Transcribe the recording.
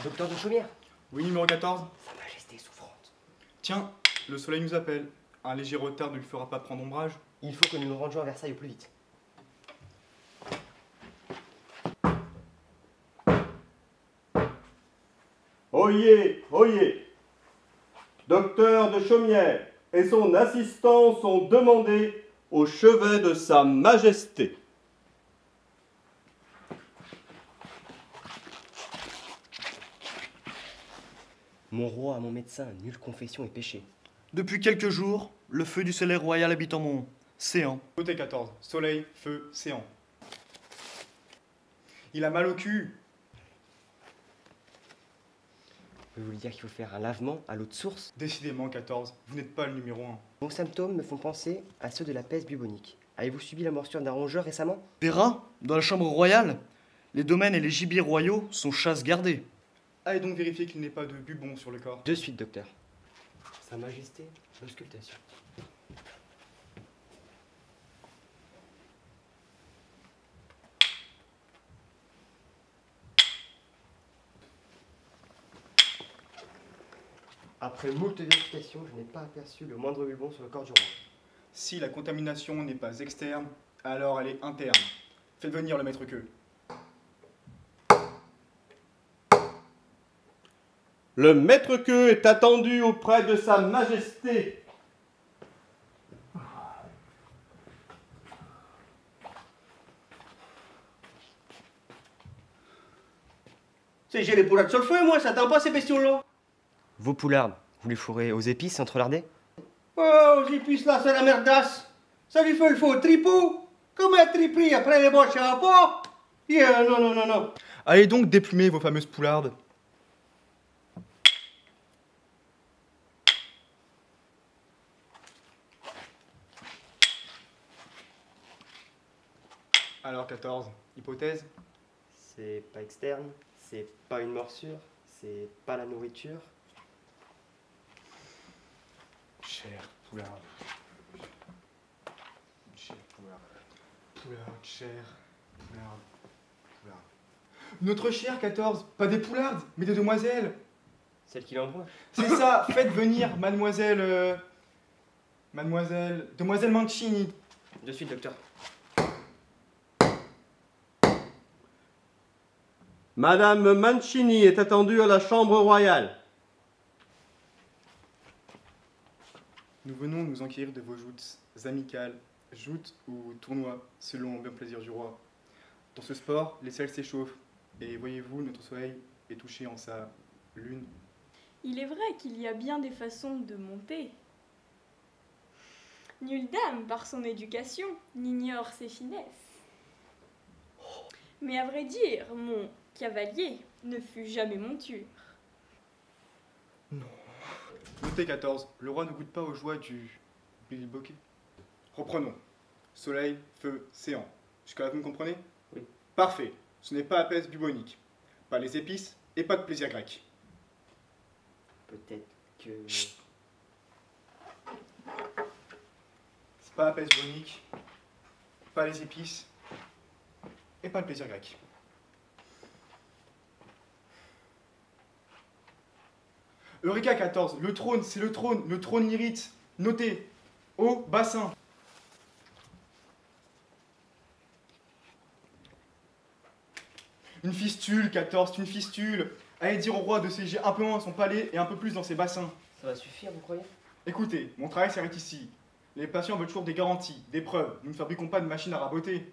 Docteur de Chaumière. Oui, numéro 14. Sa Majesté souffrante. Tiens, le soleil nous appelle. Un léger retard ne lui fera pas prendre ombrage. Il faut que nous nous rendions à Versailles au plus vite. Oyez, oyez. Docteur de Chaumière et son assistant sont demandés au chevet de Sa Majesté. Mon roi, mon médecin, nulle confession et péché. Depuis quelques jours, le feu du soleil royal habite en mon séant. Côté 14. Soleil, feu, séant. Il a mal au cul. Vous voulez dire qu'il faut faire un lavement à l'eau de source? Décidément, 14. Vous n'êtes pas le numéro 1. Vos symptômes me font penser à ceux de la peste bubonique. Avez-vous subi la morsure d'un rongeur récemment? Des rats dans la chambre royale. Les domaines et les gibiers royaux sont chasse gardés. Allez donc vérifier qu'il n'ait pas de bubon sur le corps. De suite, docteur. Sa Majesté, l'auscultation. Après moult vérifications, je n'ai pas aperçu le moindre bubon sur le corps du roi. Si la contamination n'est pas externe, alors elle est interne. Faites venir le maître-queue. Le maître-queue est attendu auprès de Sa Majesté. J'ai les poulardes sur le feu, moi, ça attend pas ces bestioles-là. Vos poulardes, vous les fourrez aux épices entrelardées? Oh, aux épices là, c'est la merdasse. Ça lui fait le faux tripot. Comme un triperie après les boches à pas. Non, non, non, non. Allez donc déplumer vos fameuses poulardes. Alors 14. Hypothèse? C'est pas externe, c'est pas une morsure, c'est pas la nourriture. Cher poularde. Cher poularde. Poularde, cher. Poularde. Poularde. Notre chère 14. Pas des poulardes, mais des demoiselles. Celle qui l'envoie. C'est ça, faites venir mademoiselle... Demoiselle Mancini. De suite, docteur. Madame Mancini est attendue à la chambre royale. Nous venons nous enquérir de vos joutes amicales, joutes ou tournois, selon le bon plaisir du roi. Dans ce sport, les selles s'échauffent, et voyez-vous, notre soleil est touché en sa lune. Il est vrai qu'il y a bien des façons de monter. Nulle dame, par son éducation, n'ignore ses finesses. Mais à vrai dire, mon cavalier ne fut jamais monture. Notez 14. Le roi ne goûte pas aux joies du bilboquet. Reprenons. Soleil, feu, séant. Jusqu'à là, vous me comprenez? Oui. Parfait. Ce n'est pas la peste bubonique. Pas les épices et pas de plaisir grec. Peut-être que... Chut. C'est pas la peste bubonique. Pas les épices et pas le plaisir grec. Eureka 14. Le trône, c'est le trône. Le trône l'irrite. Notez. Au bassin. Une fistule, 14, c'est une fistule. Allez dire au roi de siéger un peu moins dans son palais et un peu plus dans ses bassins. Ça va suffire, vous croyez? Écoutez, mon travail s'arrête ici. Les patients veulent toujours des garanties, des preuves. Nous ne fabriquons pas de machines à raboter.